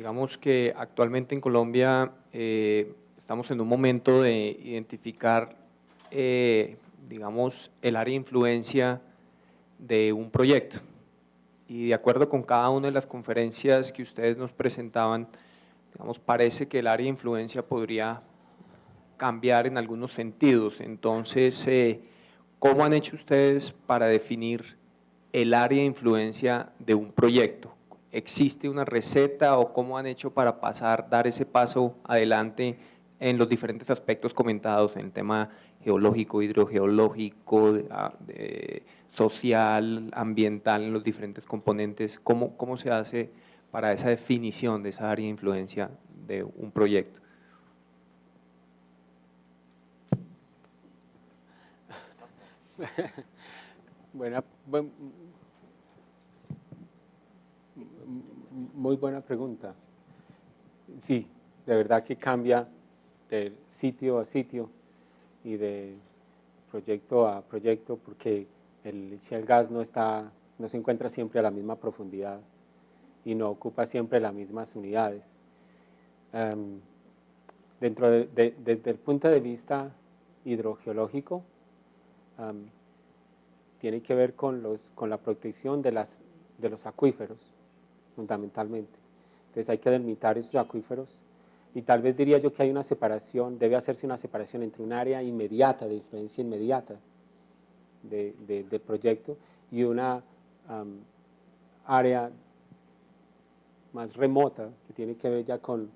Digamos que actualmente en Colombia estamos en un momento de identificar, digamos, el área de influencia de un proyecto. Y de acuerdo con cada una de las conferencias que ustedes nos presentaban, digamos, parece que el área de influencia podría cambiar en algunos sentidos. Entonces, ¿cómo han hecho ustedes para definir el área de influencia de un proyecto? ¿Existe una receta o cómo han hecho para dar ese paso adelante en los diferentes aspectos comentados, en el tema geológico, hidrogeológico, social, ambiental, en los diferentes componentes? ¿Cómo se hace para esa definición de esa área de influencia de un proyecto? Muy buena pregunta. Sí, de verdad que cambia de sitio a sitio y de proyecto a proyecto, porque el shale gas no se encuentra siempre a la misma profundidad y no ocupa siempre las mismas unidades. Desde el punto de vista hidrogeológico, tiene que ver con la protección de los acuíferos, fundamentalmente. Entonces hay que delimitar esos acuíferos, y tal vez diría yo que hay una separación, debe hacerse una separación entre un área inmediata, de influencia inmediata del proyecto, y una área más remota, que tiene que ver ya con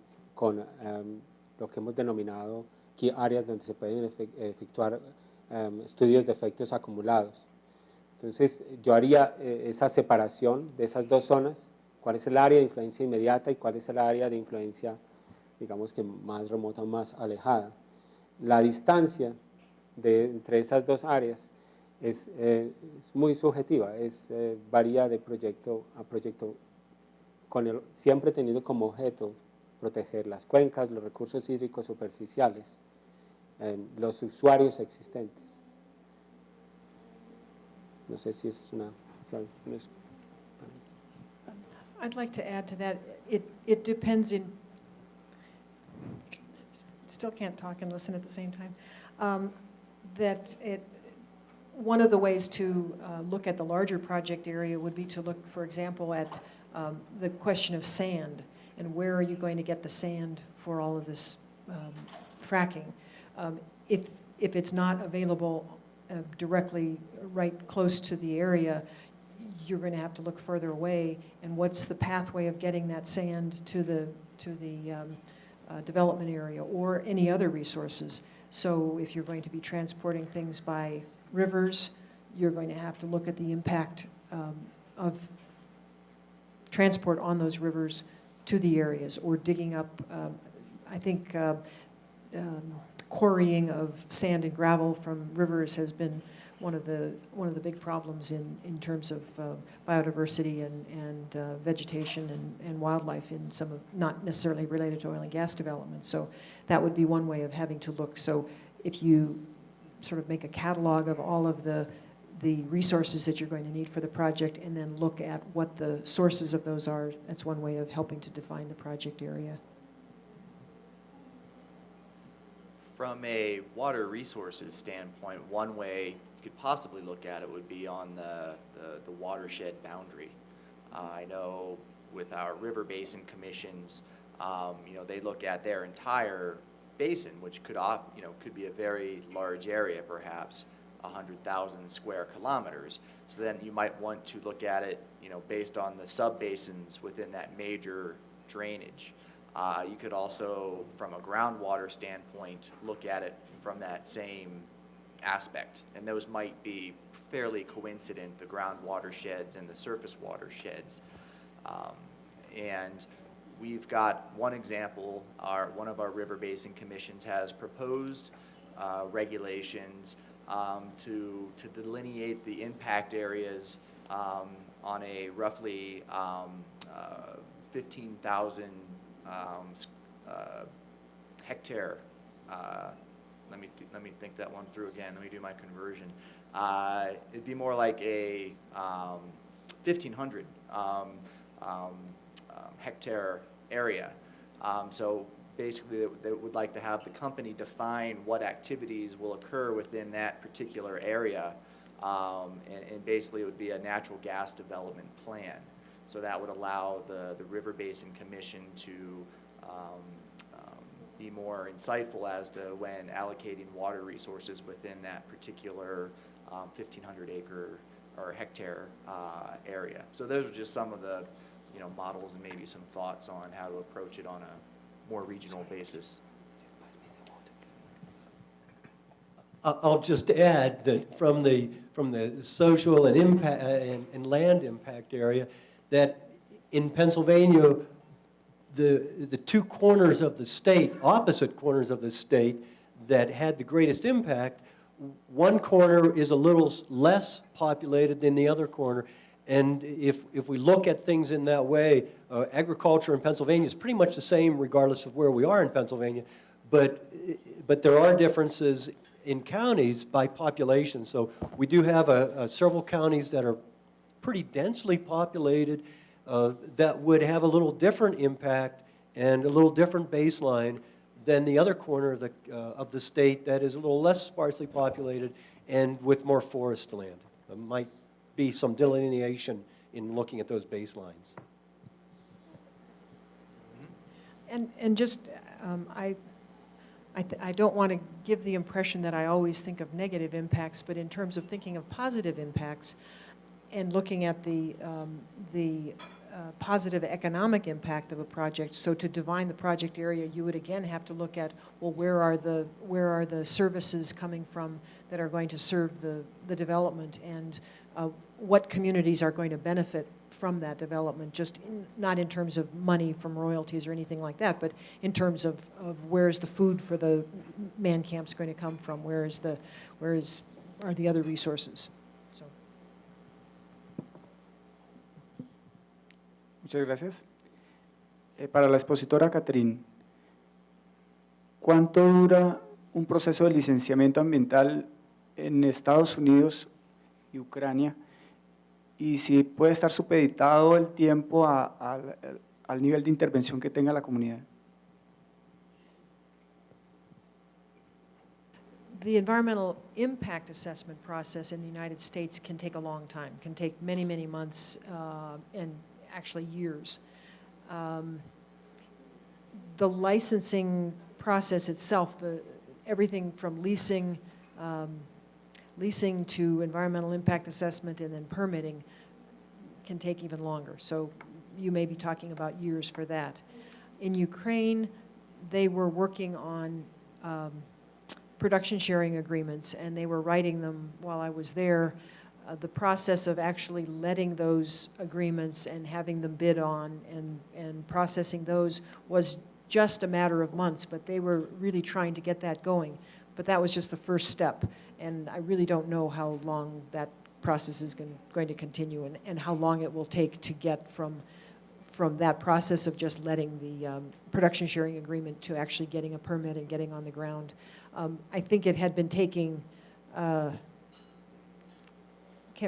lo que hemos denominado aquí áreas donde se pueden efectuar estudios de efectos acumulados. Entonces yo haría esa separación de esas dos zonas: cuál es el área de influencia inmediata y cuál es el área de influencia, digamos que más remota, más alejada. La distancia entre esas dos áreas es muy subjetiva, varía de proyecto a proyecto, siempre teniendo como objeto proteger las cuencas, los recursos hídricos superficiales, los usuarios existentes. No sé si eso es una... I'd like to add to that. It depends still can't talk and listen at the same time. One of the ways to look at the larger project area would be to look, for example, at the question of sand, and where are you going to get the sand for all of this fracking. If it's not available directly right close to the area, you're going to have to look further away, and what's the pathway of getting that sand to the development area or any other resources. So if you're going to be transporting things by rivers, you're going to have to look at the impact of transport on those rivers to the areas, or digging up, I think quarrying of sand and gravel from rivers has been one of the big problems in terms of biodiversity and vegetation and wildlife in some of, not necessarily related to oil and gas development. So that would be one way of having to look. So if you sort of make a catalog of all of the resources that you're going to need for the project, and then look at what the sources of those are, that's one way of helping to define the project area. From a water resources standpoint, one way you could possibly look at it would be on the watershed boundary. I know with our river basin commissions, they look at their entire basin, which could be a very large area, perhaps 100,000 square kilometers. So then you might want to look at it, based on the sub-basins within that major drainage. You could also, from a groundwater standpoint, look at it from that same aspect, and those might be fairly coincident, the ground watersheds and the surface watersheds. And we've got one example. One of our river basin commissions has proposed regulations to delineate the impact areas on a roughly 15,000 hectare. Let me think that one through again. Let me do my conversion. It'd be more like a 1,500 hectare area. So basically, they would like to have the company define what activities will occur within that particular area, and basically it would be a natural gas development plan. So that would allow the River Basin Commission to be more insightful as to when allocating water resources within that particular 1,500 acre or hectare area. So those are just some of the models and maybe some thoughts on how to approach it on a more regional basis. I'll just add that from the social and impact and land impact area, that in Pennsylvania, the two corners of the state, opposite corners of the state, that had the greatest impact, one corner is a little less populated than the other corner. And if we look at things in that way, agriculture in Pennsylvania is pretty much the same regardless of where we are in Pennsylvania, but there are differences in counties by population. So we do have several counties that are pretty densely populated that would have a little different impact and a little different baseline than the other corner of the state that is a little less sparsely populated and with more forest land. There might be some delineation in looking at those baselines. And just, I don't want to give the impression that I always think of negative impacts, but in terms of thinking of positive impacts and looking at the positive economic impact of a project. So to define the project area, you would again have to look at, well, where are the services coming from that are going to serve the development, and what communities are going to benefit from that development, not in terms of money from royalties or anything like that, but in terms of where's the food for the man camps going to come from, are the other resources. So. Muchas gracias. Para la expositora Catherine, ¿cuánto dura un proceso de licenciamiento ambiental en Estados Unidos y Ucrania? Y si puede estar supeditado el tiempo al nivel de intervención que tenga la comunidad. The environmental impact assessment process in the United States can take a long time, can take many, many months and actually years. The licensing process itself, everything from leasing to environmental impact assessment and then permitting can take even longer. So you may be talking about years for that. In Ukraine, they were working on production sharing agreements, and they were writing them while I was there. The process of actually letting those agreements and having them bid on and processing those was just a matter of months, but they were really trying to get that going. But that was just the first step, and I really don't know how long that process is going to continue and how long it will take to get from that process of just letting the production sharing agreement to actually getting a permit and getting on the ground. I think it had been taking, can't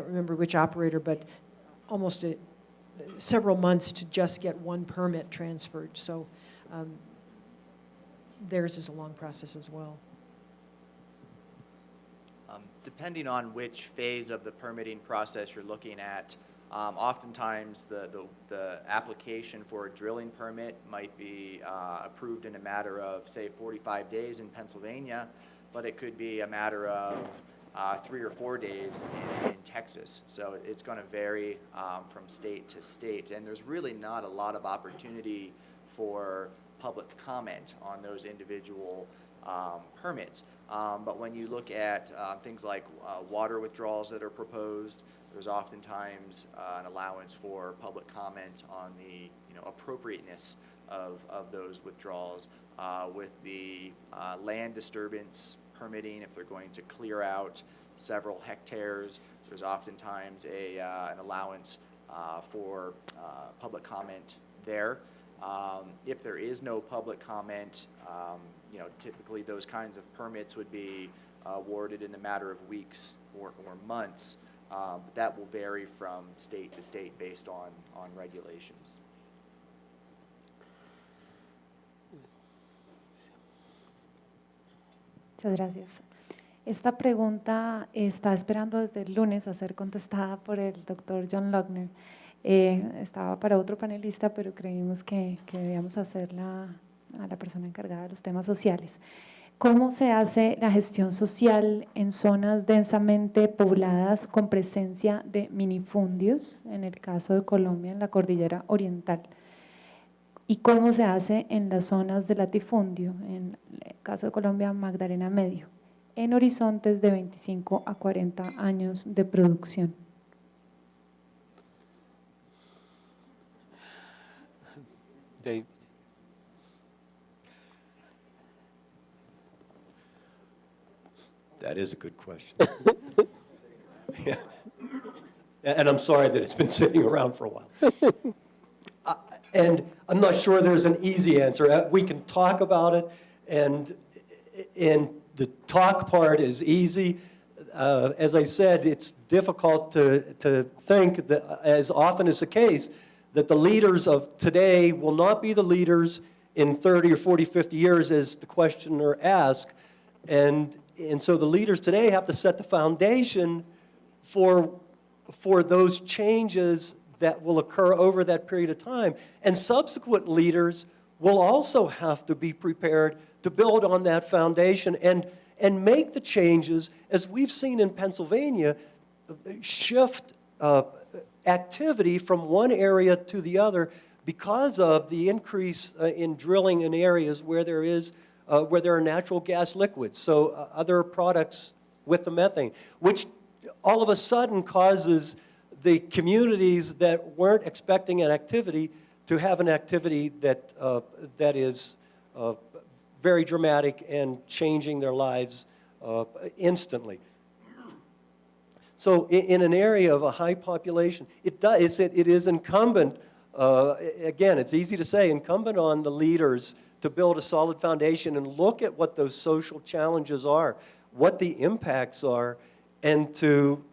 remember which operator, but almost several months to just get one permit transferred. So theirs is a long process as well. Depending on which phase of the permitting process you're looking at, oftentimes the application for a drilling permit might be approved in a matter of, say, 45 days in Pennsylvania, but it could be a matter of 3 or 4 days in Texas. So it's going to vary from state to state, and there's really not a lot of opportunity for public comment on those individual permits. But when you look at things like water withdrawals that are proposed, there's oftentimes an allowance for public comment on the appropriateness of those withdrawals. With the land disturbance permitting, if they're going to clear out several hectares, there's oftentimes an allowance for public comment there. If there is no public comment, typically those kinds of permits would be awarded in a matter of weeks or months. But that will vary from state to state based on regulations. Muchas gracias. Esta pregunta está esperando desde el lunes a ser contestada por el doctor John Lochner. Estaba para otro panelista, pero creímos que debíamos hacerla a la persona encargada de los temas sociales. ¿Cómo se hace la gestión social en zonas densamente pobladas con presencia de minifundios, en el caso de Colombia, en la cordillera oriental? ¿Y cómo se hace en las zonas de latifundio, en el caso de Colombia, Magdalena Medio, en horizontes de 25 a 40 años de producción? Dave. That is a good question. Yeah. And I'm sorry that it's been sitting around for a while. And I'm not sure there's an easy answer. We can talk about it, and the talk part is easy. As I said, it's difficult to think that, as often is the case, that the leaders of today will not be the leaders in 30 or 40, 50 years, as the questioner asked. And so the leaders today have to set the foundation for those changes that will occur over that period of time. And subsequent leaders will also have to be prepared to build on that foundation and make the changes, as we've seen in Pennsylvania, shift activity from one area to the other because of the increase in drilling in areas where there are natural gas liquids, so other products with the methane, which all of a sudden causes the communities that weren't expecting an activity to have an activity that is very dramatic and changing their lives instantly. So in an area of a high population, it is incumbent, again, it's easy to say, incumbent on the leaders to build a solid foundation and look at what those social challenges are, what the impacts are, and to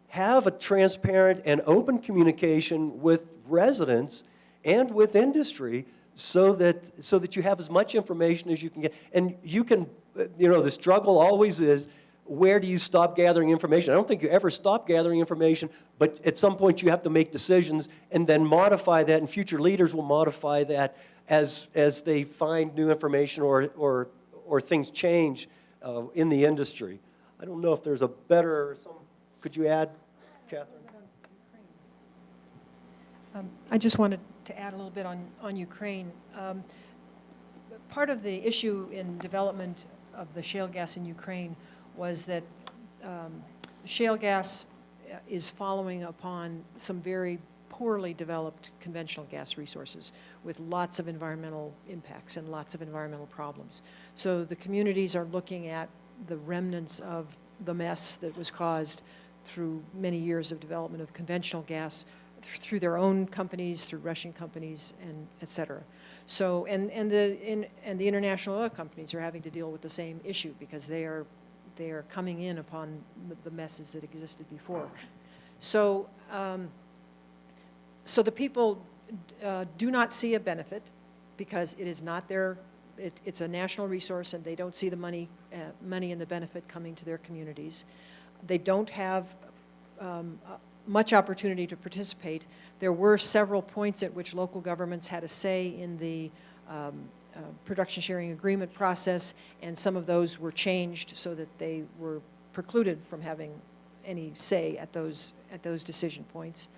have a transparent and open communication with residents and with industry so that you have as much information as you can get. And you can, the struggle always is, where do you stop gathering information? I don't think you ever stop gathering information, but at some point you have to make decisions and then modify that, and future leaders will modify that as they find new information or things change in the industry. I don't know if there's a better, could you add, Catherine? I just wanted to add a little bit on Ukraine. Part of the issue in development of the shale gas in Ukraine was that shale gas is following upon some very poorly developed conventional gas resources with lots of environmental impacts and lots of environmental problems. So the communities are looking at the remnants of the mess that was caused through many years of development of conventional gas through their own companies, through Russian companies, and et cetera. So, and the international oil companies are having to deal with the same issue because they are coming in upon the messes that existed before. So, so the people do not see a benefit because it is not their, it's a national resource and they don't see the money and the benefit coming to their communities. They don't have much opportunity to participate. There were several points at which local governments had a say in the production sharing agreement process, and some of those were changed so that they were precluded from having any say at those decision points.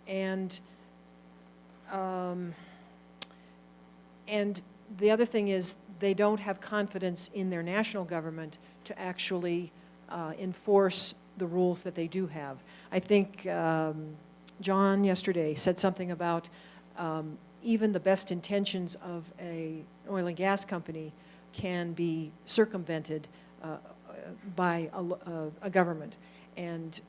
And the other thing is they don't have confidence in their national government to actually enforce the rules that they do have. I think John yesterday said something about even the best intentions of an oil and gas company can be circumvented by a government. And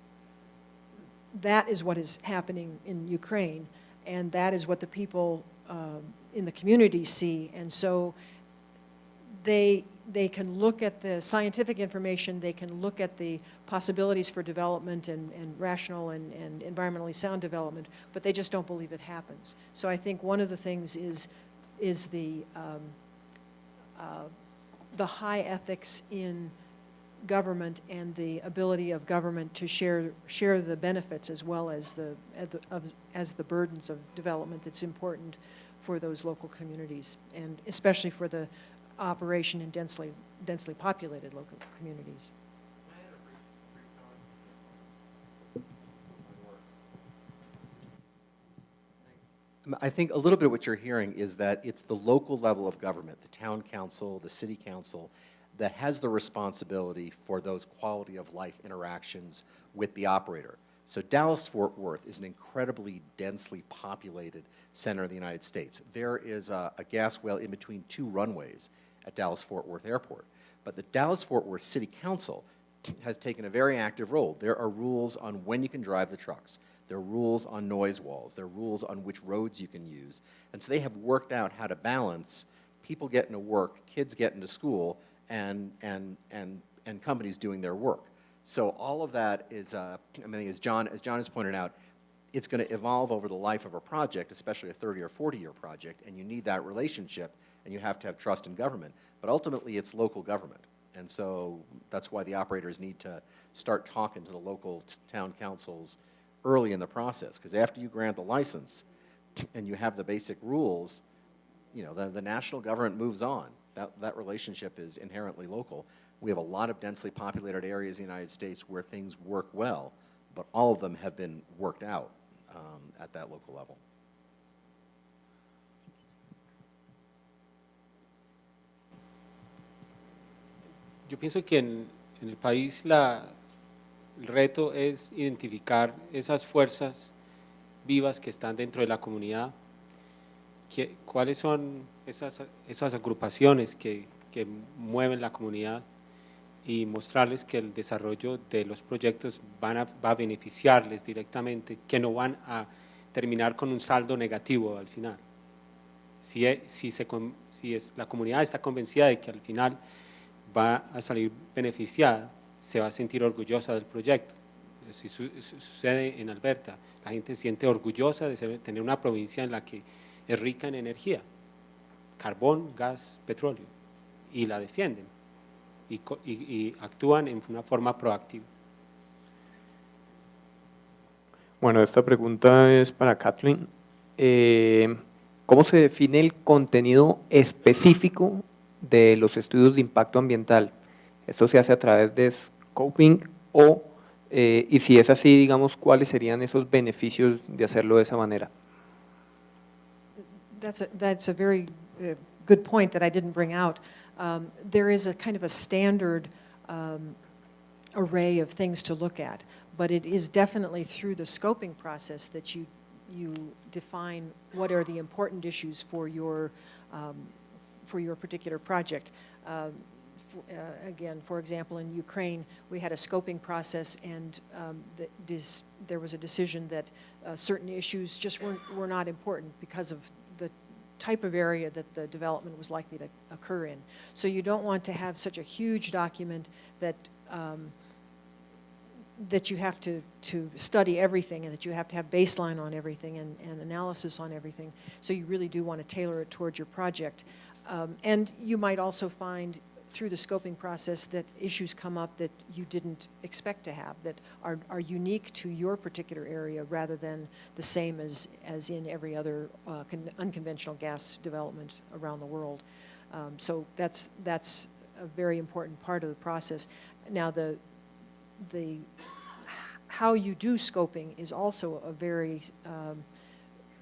that is what is happening in Ukraine, and that is what the people in the community see. And so they can look at the scientific information, they can look at the possibilities for development and rational and environmentally sound development, but they just don't believe it happens. So I think one of the things is the the high ethics in government and the ability of government to share the benefits as well as the burdens of development that's important for those local communities, and especially for the operation in densely populated local communities. I think a little bit of what you're hearing is that it's the local level of government, the town council, the city council, that has the responsibility for those quality of life interactions with the operator. So Dallas-Fort Worth is an incredibly densely populated center of the United States. There is a gas well in between 2 runways at Dallas-Fort Worth Airport. But the Dallas-Fort Worth City Council has taken a very active role. There are rules on when you can drive the trucks. There are rules on noise walls. There are rules on which roads you can use. And so they have worked out how to balance people getting to work, kids getting to school, and companies doing their work. So all of that is, I mean, as John has pointed out, it's going to evolve over the life of a project, especially a 30 or 40-year project, and you need that relationship, and you have to have trust in government. But ultimately, it's local government. And so that's why the operators need to start talking to the local town councils early in the process, because after you grant the license and you have the basic rules, you know, the national government moves on. That relationship is inherently local. We have a lot of densely populated areas in the United States where things work well, but all of them have been worked out at that local level. Yo pienso que en el país el reto es identificar esas fuerzas vivas que están dentro de la comunidad, cuáles son esas agrupaciones que mueven la comunidad, y mostrarles que el desarrollo de los proyectos va a beneficiarles directamente, que no van a terminar con un saldo negativo al final. Si la comunidad está convencida de que al final va a salir beneficiada, se va a sentir orgullosa del proyecto. Si sucede en Alberta, la gente se siente orgullosa de tener una provincia en la que es rica en energía, carbón, gas, petróleo, y la defienden y actúan en una forma proactiva. Bueno, esta pregunta es para Kathleen. ¿Cómo se define el contenido específico de los estudios de impacto ambiental? ¿Esto se hace a través de scoping y si es así, digamos, cuáles serían esos beneficios de hacerlo de esa manera? That's a very good point that I didn't bring out. There is a kind of a standard array of things to look at, but it is definitely through the scoping process that you define what are the important issues for your particular project. Again, for example, in Ukraine, we had a scoping process, and there was a decision that certain issues just were not important because of the type of area that the development was likely to occur in. So you don't want to have such a huge document that that you have to study everything, and that you have to have baseline on everything and analysis on everything. So you really do want to tailor it towards your project. And you might also find through the scoping process that issues come up that you didn't expect to have, that are unique to your particular area rather than the same as in every other unconventional gas development around the world. So that's a very important part of the process. Now the how you do scoping is also a very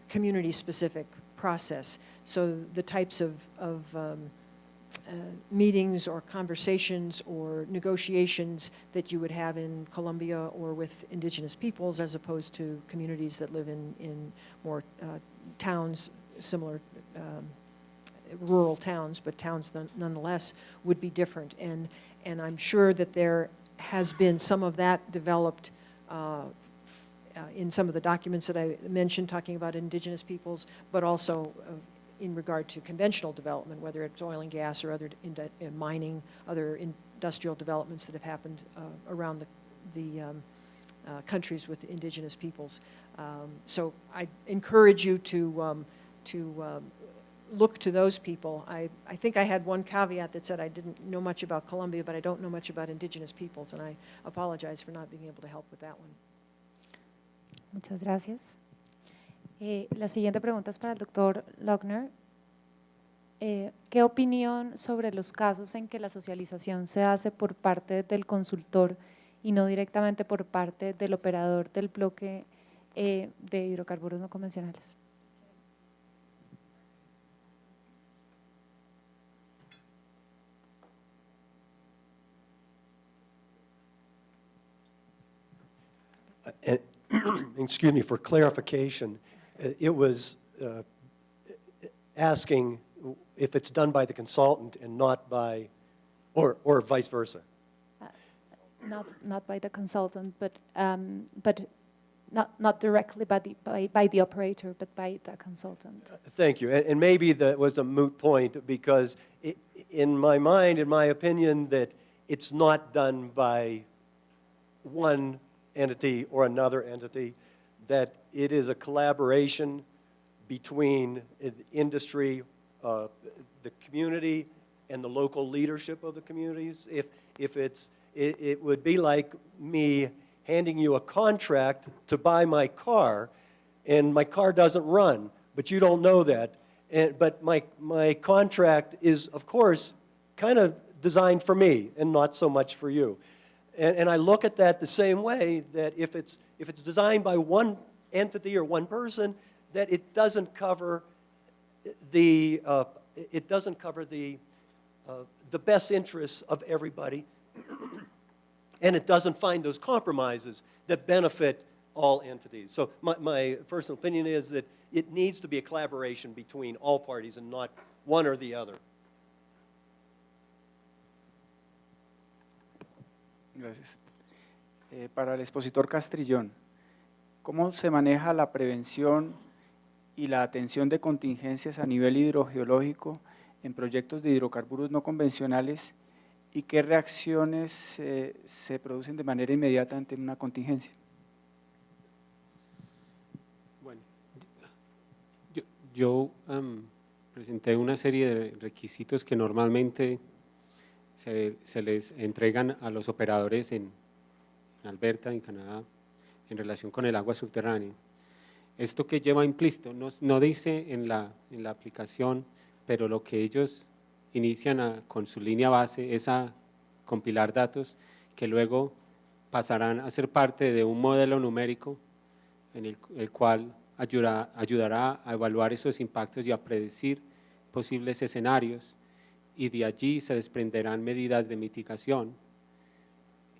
community-specific process. So the types of meetings or conversations or negotiations that you would have in Colombia or with indigenous peoples, as opposed to communities that live in more towns, similar rural towns, but towns nonetheless, would be different. And I'm sure that there has been some of that developed in some of the documents that I mentioned, talking about indigenous peoples, but also in regard to conventional development, whether it's oil and gas or other mining, other industrial developments that have happened around the countries with indigenous peoples. So I encourage you to look to those people. I think I had one caveat that said I didn't know much about Colombia, but I don't know much about indigenous peoples, and I apologize for not being able to help with that one. Muchas gracias. La siguiente pregunta es para el doctor Lochner. ¿Qué opinión sobre los casos en que la socialización se hace por parte del consultor y no directamente por parte del operador del bloque de hidrocarburos no convencionales? And, excuse me, for clarification, it was asking if it's done by the consultant and not by, or vice versa. Not by the consultant, but not directly by the operator, but by the consultant. Thank you. And maybe that was a moot point because in my mind, in my opinion, that it's not done by one entity or another entity, that it is a collaboration between industry, the community, and the local leadership of the communities. It would be like me handing you a contract to buy my car, and my car doesn't run, but you don't know that. But my contract is, of course, kind of designed for me and not so much for you. And I look at that the same way, that if it's designed by one entity or one person, that it doesn't cover the best interests of everybody, and it doesn't find those compromises that benefit all entities. So my personal opinion is that it needs to be a collaboration between all parties and not one or the other. Gracias. Para el expositor Castrillón, ¿cómo se maneja la prevención y la atención de contingencias a nivel hidrogeológico en proyectos de hidrocarburos no convencionales y qué reacciones se producen de manera inmediata ante una contingencia? Bueno, yo presenté una serie de requisitos que normalmente se les entregan a los operadores en Alberta, en Canadá, en relación con el agua subterránea. Esto que lleva implícito, no dice en la aplicación, pero lo que ellos inician con su línea base es a compilar datos que luego pasarán a ser parte de un modelo numérico en el cual ayudará a evaluar esos impactos y a predecir posibles escenarios, y de allí se desprenderán medidas de mitigación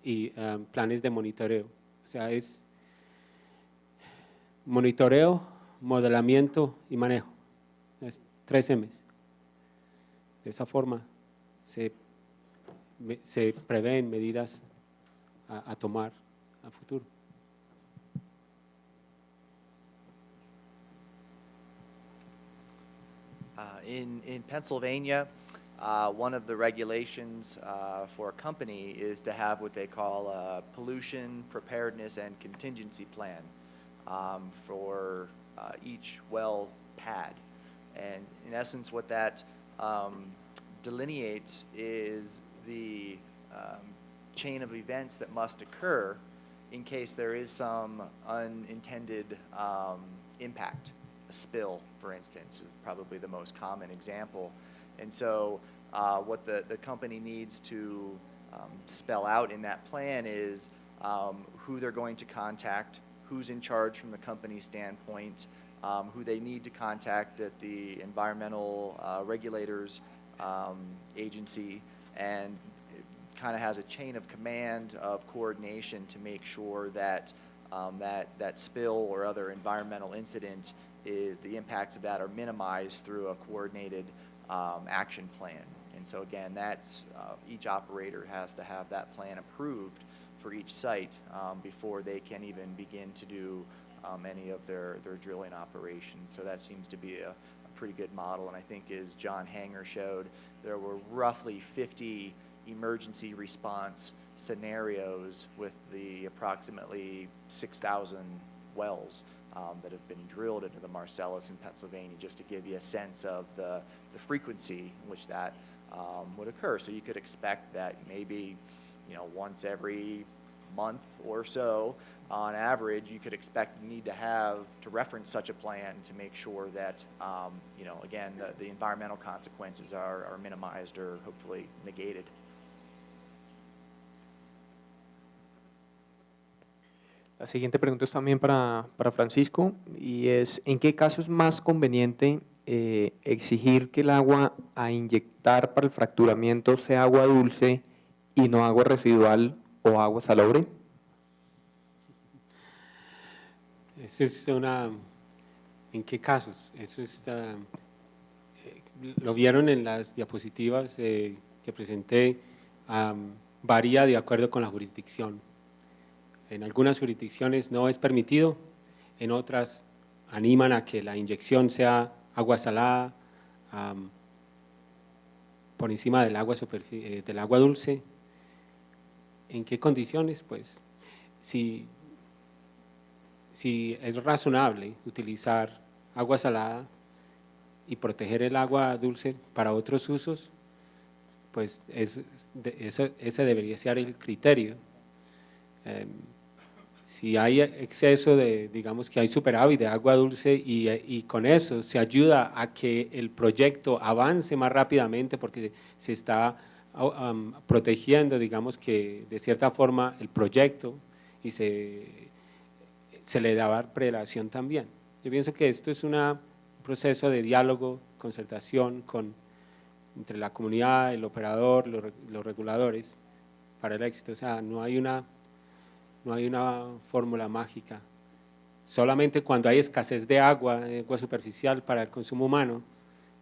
y planes de monitoreo. O sea, es monitoreo, modelamiento y manejo. Es 3 M's. De esa forma se prevén medidas a tomar a futuro. In Pennsylvania, one of the regulations for a company is to have what they call a pollution preparedness and contingency plan for each well pad. And in essence, what that delineates is the chain of events that must occur in case there is some unintended impact. A spill, for instance, is probably the most common example. And so what the company needs to spell out in that plan is who they're going to contact, who's in charge from the company standpoint, who they need to contact at the environmental regulators agency, and it kind of has a chain of command of coordination to make sure that that spill or other environmental incident the impacts of that are minimized through a coordinated action plan. And so again, that's each operator has to have that plan approved for each site before they can even begin to do any of their drilling operations. So that seems to be a pretty good model. And I think, as John Hanger showed, there were roughly 50 emergency response scenarios with the approximately 6,000 wells that have been drilled into the Marcellus in Pennsylvania, just to give you a sense of the frequency in which that would occur. So you could expect that maybe, once every month or so, on average, you could expect need to have to reference such a plan to make sure that, again, the environmental consequences are minimized or hopefully negated. La siguiente pregunta es también para Francisco y es, ¿en qué caso es más conveniente exigir que el agua a inyectar para el fracturamiento sea agua dulce y no agua residual o agua salobre? Eso es ¿en qué casos? Eso lo vieron en las diapositivas que presenté, varía de acuerdo con la jurisdicción. En algunas jurisdicciones no es permitido, en otras animan a que la inyección sea agua salada por encima del agua dulce. ¿En qué condiciones? Pues si es razonable utilizar agua salada y proteger el agua dulce para otros usos, pues ese debería ser el criterio. Si hay exceso digamos que hay superávit de agua dulce y con eso se ayuda a que el proyecto avance más rápidamente porque se está protegiendo, digamos que de cierta forma el proyecto y se le da prelación también. Yo pienso que esto es un proceso de diálogo, concertación entre la comunidad, el operador, los reguladores para el éxito. O sea, no hay una fórmula mágica. Solamente cuando hay escasez de agua superficial para el consumo humano,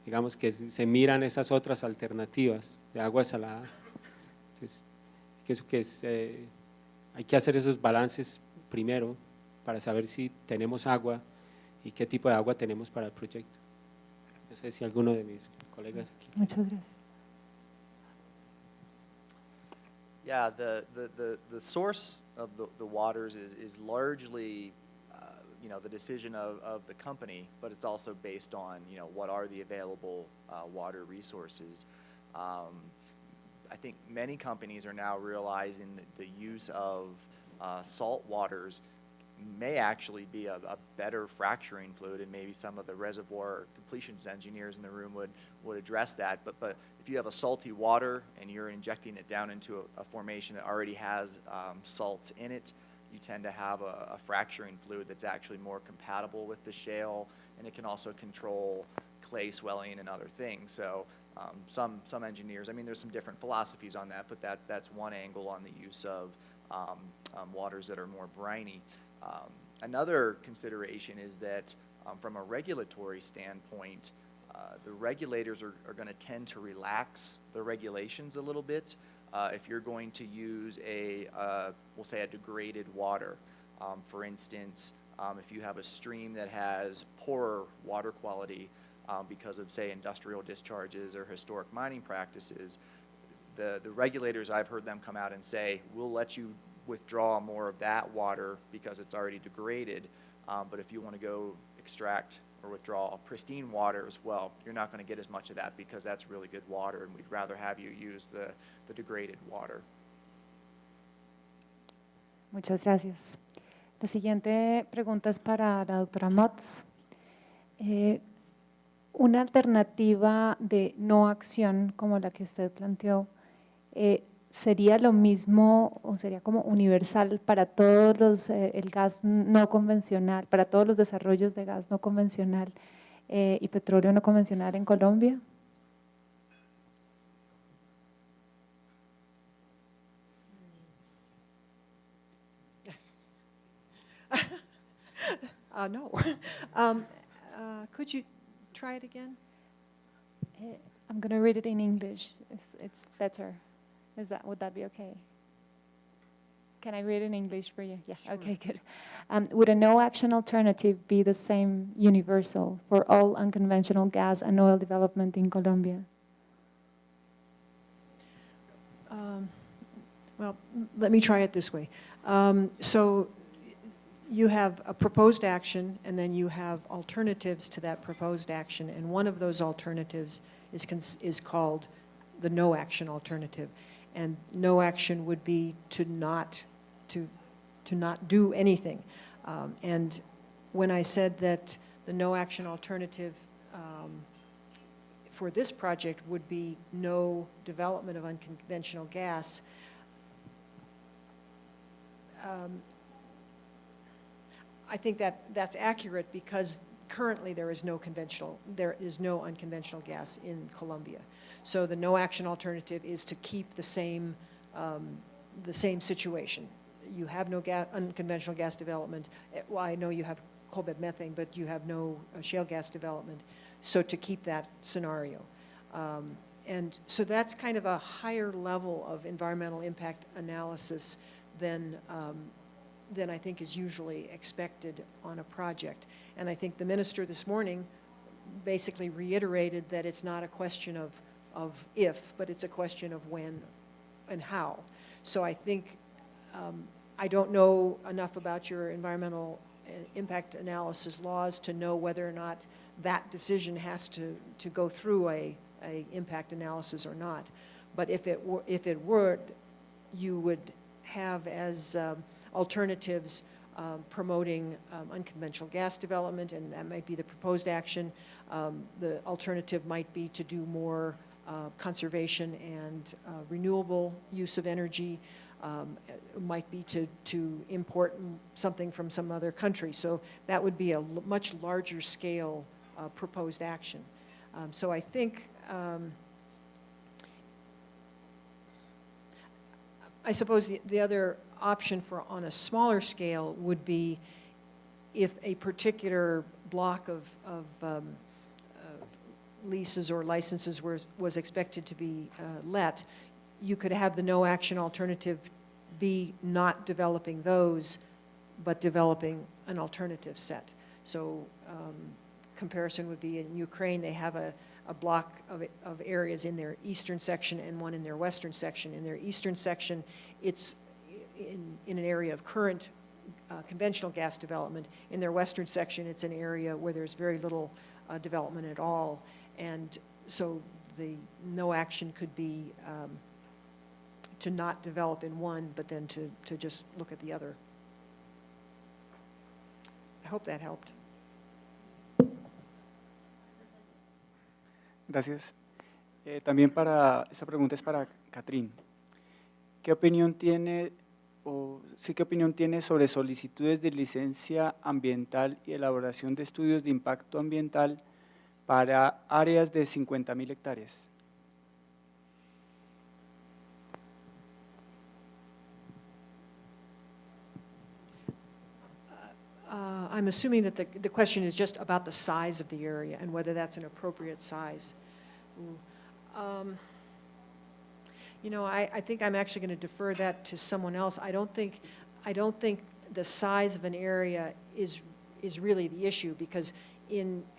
digamos que se miran esas otras alternativas de agua salada. Entonces, pienso que hay que hacer esos balances primero para saber si tenemos agua y qué tipo de agua tenemos para el proyecto. No sé si alguno de mis colegas aquí. Muchas gracias. Yeah, the source of the waters is largely, the decision of the company, but it's also based on, what are the available water resources. I think many companies are now realizing that the use of salt waters may actually be a better fracturing fluid, and maybe some of the reservoir completions engineers in the room would address that. But if you have a salty water and you're injecting it down into a formation that already has salts in it, you tend to have a fracturing fluid that's actually more compatible with the shale, and it can also control clay swelling and other things. So some engineers, there's some different philosophies on that, but that's one angle on the use of waters that are more briny. Another consideration is that from a regulatory standpoint, the regulators are going to tend to relax the regulations a little bit if you're going to use we'll say a degraded water. For instance, if you have a stream that has poorer water quality because of, say, industrial discharges or historic mining practices, the regulators, I've heard them come out and say, we'll let you withdraw more of that water because it's already degraded, but if you want to go extract or withdraw pristine water as well, you're not going to get as much of that because that's really good water, and we'd rather have you use the degraded water. Muchas gracias. La siguiente pregunta es para la doctora Motz. Una alternativa de no acción como la que usted planteó, ¿sería lo mismo o sería como universal para todos el gas no convencional, para todos los desarrollos de gas no convencional y petróleo no convencional en Colombia? No. Could you try it again? I'm going to read it in English. It's better. Would that be okay? Can I read in English for you? Yeah, Sure. Okay, good. Would a no-action alternative be the same universal for all unconventional gas and oil development in Colombia? Well, let me try it this way. So you have a proposed action, and then you have alternatives to that proposed action, and one of those alternatives is called the no action alternative. And no action would be to not do anything. And when I said that the no action alternative for this project would be no development of unconventional gas, I think that's accurate because currently there is no unconventional gas in Colombia. So the no action alternative is to keep the same situation. You have no unconventional gas development. Well, I know you have coal bed methane, but you have no shale gas development. So to keep that scenario. And so that's kind of a higher level of environmental impact analysis than I think is usually expected on a project. And I think the minister this morning basically reiterated that it's not a question of if, but it's a question of when and how. So I think, I don't know enough about your environmental impact analysis laws to know whether or not that decision has to go through a impact analysis or not. But if it would, you would have as alternatives promoting unconventional gas development, and that might be the proposed action. The alternative might be to do more conservation and renewable use of energy. It might be to import something from some other country. So that would be a much larger scale proposed action. So I think, I suppose the other option for on a smaller scale would be if a particular block of leases or licenses was expected to be let, you could have the no action alternative be not developing those, but developing an alternative set. So comparison would be in Ukraine, they have a block of areas in their eastern section and one in their western section. In their eastern section, it's in an area of current conventional gas development. In their western section, it's an area where there's very little development at all. And so the no action could be to not develop in one, but then to just look at the other. I hope that helped. Gracias. También esta pregunta es para Catherine. ¿Qué opinión tiene sobre solicitudes de licencia ambiental y elaboración de estudios de impacto ambiental para áreas de 50.000 hectáreas? I'm assuming that the question is just about the size of the area and whether that's an appropriate size. You know, I think I'm actually going to defer that to someone else. I don't think the size of an area is really the issue, because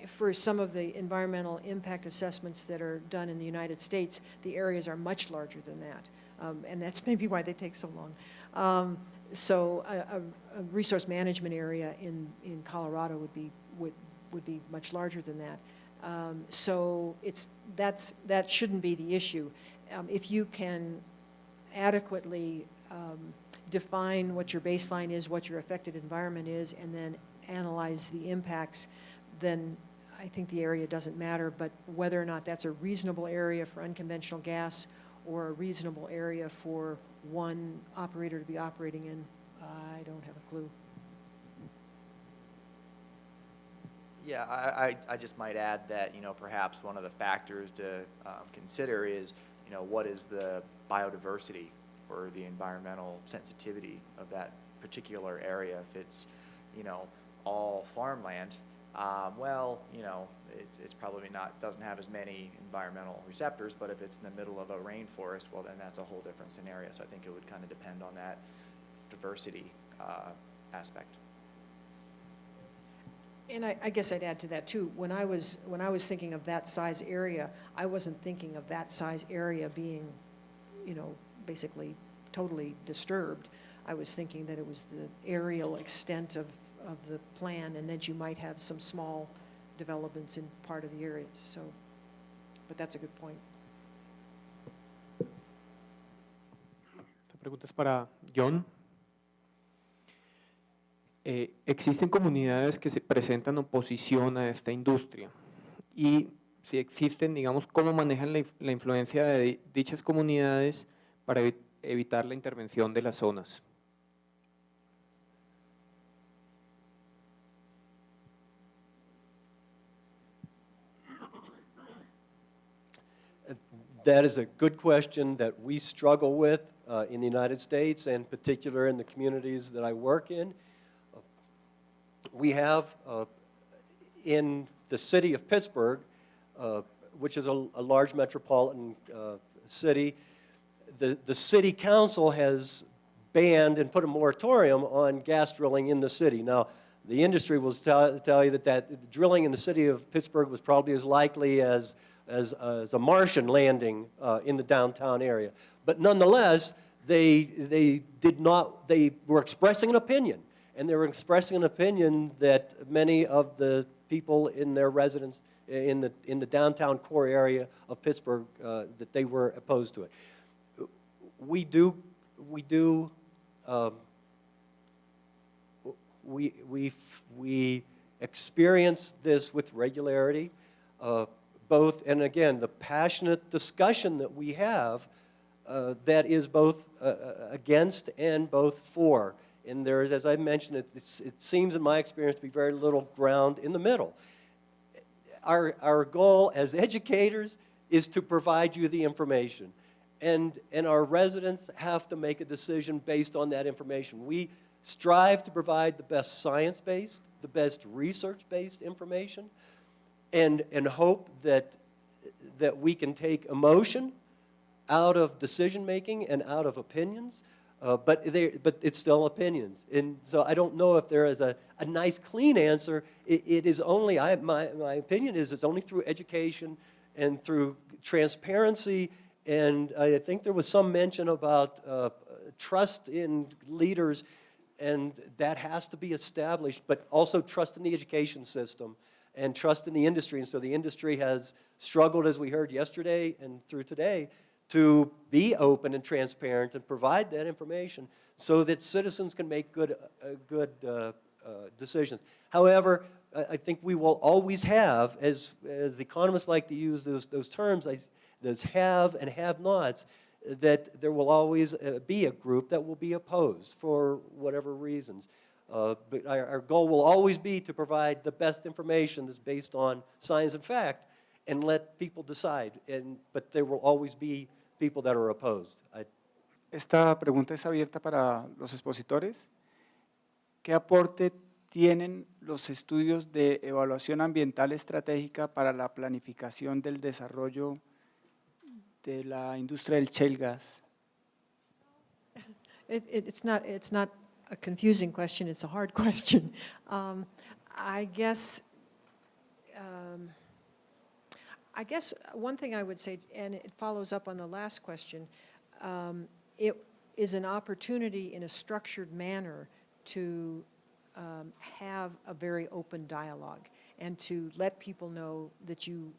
for some of the environmental impact assessments that are done in the United States, the areas are much larger than that, and that's maybe why they take so long. So a resource management area in Colorado would be much larger than that. So that shouldn't be the issue. If you can adequately define what your baseline is, what your affected environment is, and then analyze the impacts, then I think the area doesn't matter. But whether or not that's a reasonable area for unconventional gas or a reasonable area for one operator to be operating in, I don't have a clue. Yeah, I just might add that, you know, perhaps one of the factors to consider is, you know, what is the biodiversity or the environmental sensitivity of that particular area. If it's, you know, all farmland, well, you know, it's probably doesn't have as many environmental receptors, but if it's in the middle of a rainforest, well, then that's a whole different scenario. So I think it would kind of depend on that diversity aspect. And I guess I'd add to that too. When I was thinking of that size area, I wasn't thinking of that size area being, you know, basically totally disturbed. I was thinking that it was the aerial extent of the plan, and that you might have some small developments in part of the area. So, but that's a good point. Esta pregunta es para John. Existen comunidades que se presentan oposición a esta industria y si existen, digamos, ¿cómo manejan la influencia de dichas comunidades para evitar la intervención de las zonas? That is a good question that we struggle with in the United States, and in particular in the communities that I work in. We have in the city of Pittsburgh, which is a large metropolitan city, the city council has banned and put a moratorium on gas drilling in the city. Now, the industry will tell you that drilling in the city of Pittsburgh was probably as likely as a Martian landing in the downtown area. But nonetheless, they were expressing an opinion, and they were expressing an opinion that many of the people in their residence in the downtown core area of Pittsburgh, that they were opposed to it. We experience this with regularity, both, and again, the passionate discussion that we have that is both against and both for. And there is, as I mentioned, it seems in my experience to be very little ground in the middle. Our goal as educators is to provide you the information. And our residents have to make a decision based on that information. We strive to provide the best science-based, the best research-based information, and hope that we can take emotion out of decision-making and out of opinions, but it's still opinions. And so I don't know if there is a nice, clean answer. It is only, my opinion is it's only through education and through transparency. And I think there was some mention about trust in leaders, and that has to be established, but also trust in the education system and trust in the industry. And so the industry has struggled, as we heard yesterday and through today, to be open and transparent and provide that information so that citizens can make good decisions. However, I think we will always have, as economists like to use those terms, those have and have-nots, that there will always be a group that will be opposed for whatever reasons. But our goal will always be to provide the best information that's based on science and fact and let people decide. But there will always be people that are opposed. Esta pregunta es abierta para los expositores. ¿Qué aporte tienen los estudios de evaluación ambiental estratégica para la planificación del desarrollo de la industria del shale gas? It's not a confusing question, it's a hard question. I guess one thing I would say, and it follows up on the last question, it is an opportunity in a structured manner to have a very open dialogue and to let people know that you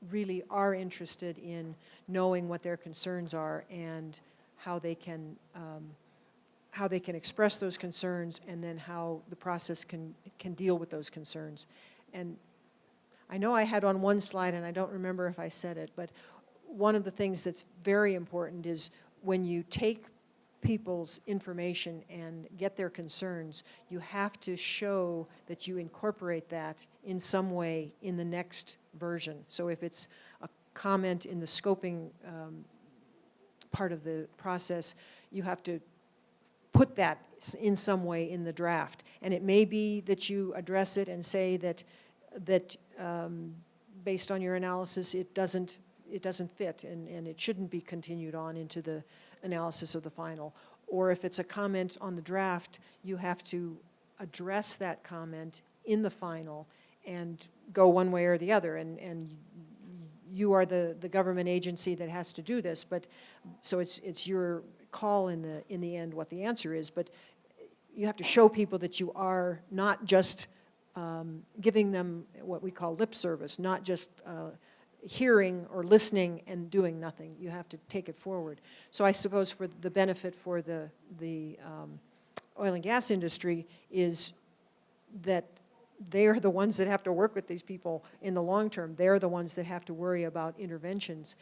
really are interested in knowing what their concerns are and how they can express those concerns, and then how the process can deal with those concerns. And I know I had on one slide, and I don't remember if I said it, but one of the things that's very important is when you take people's information and get their concerns, you have to show that you incorporate that in some way in the next version. So if it's a comment in the scoping part of the process, you have to put that in some way in the draft. And it may be that you address it and say that based on your analysis, it doesn't fit, and it shouldn't be continued on into the analysis of the final. Or if it's a comment on the draft, you have to address that comment in the final and go one way or the other. And you are the government agency that has to do this, but so it's your call in the end what the answer is, but you have to show people that you are not just giving them what we call lip service, not just hearing or listening and doing nothing. You have to take it forward. So I suppose for the benefit for the oil and gas industry is that they are the ones that have to work with these people in the long term. They're the ones that have to worry about interventions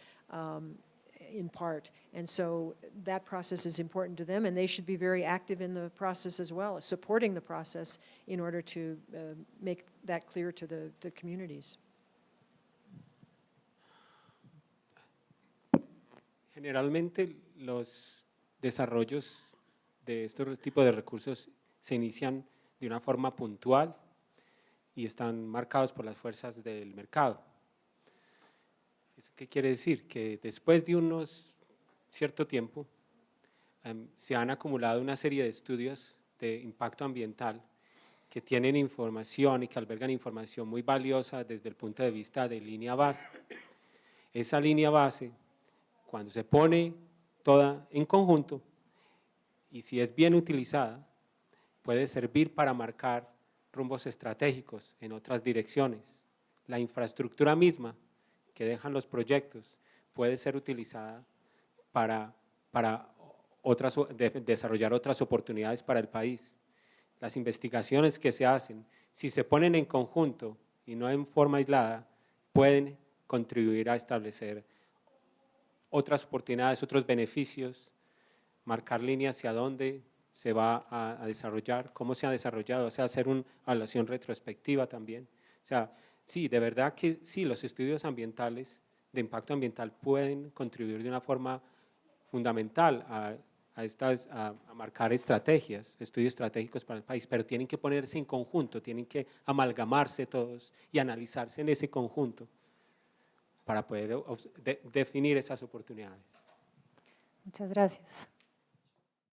in part. And so that process is important to them, and they should be very active in the process as well, supporting the process in order to make that clear to the communities. Generalmente los desarrollos de estos tipos de recursos se inician de una forma puntual y están marcados por las fuerzas del mercado. ¿Eso qué quiere decir? Que después de unos cierto tiempo se han acumulado una serie de estudios de impacto ambiental que tienen información y que albergan información muy valiosa desde el punto de vista de línea base. Esa línea base, cuando se pone toda en conjunto y si es bien utilizada, puede servir para marcar rumbos estratégicos en otras direcciones. La infraestructura misma que dejan los proyectos puede ser utilizada para desarrollar otras oportunidades para el país. Las investigaciones que se hacen, si se ponen en conjunto y no en forma aislada, pueden contribuir a establecer otras oportunidades, otros beneficios, marcar líneas hacia dónde se va a desarrollar, cómo se ha desarrollado, o sea, hacer una evaluación retrospectiva también. O sea, sí, de verdad que sí, los estudios ambientales, de impacto ambiental, pueden contribuir de una forma fundamental a marcar estrategias, estudios estratégicos para el país, pero tienen que ponerse en conjunto, tienen que amalgamarse todos y analizarse en ese conjunto para poder definir esas oportunidades. Muchas gracias.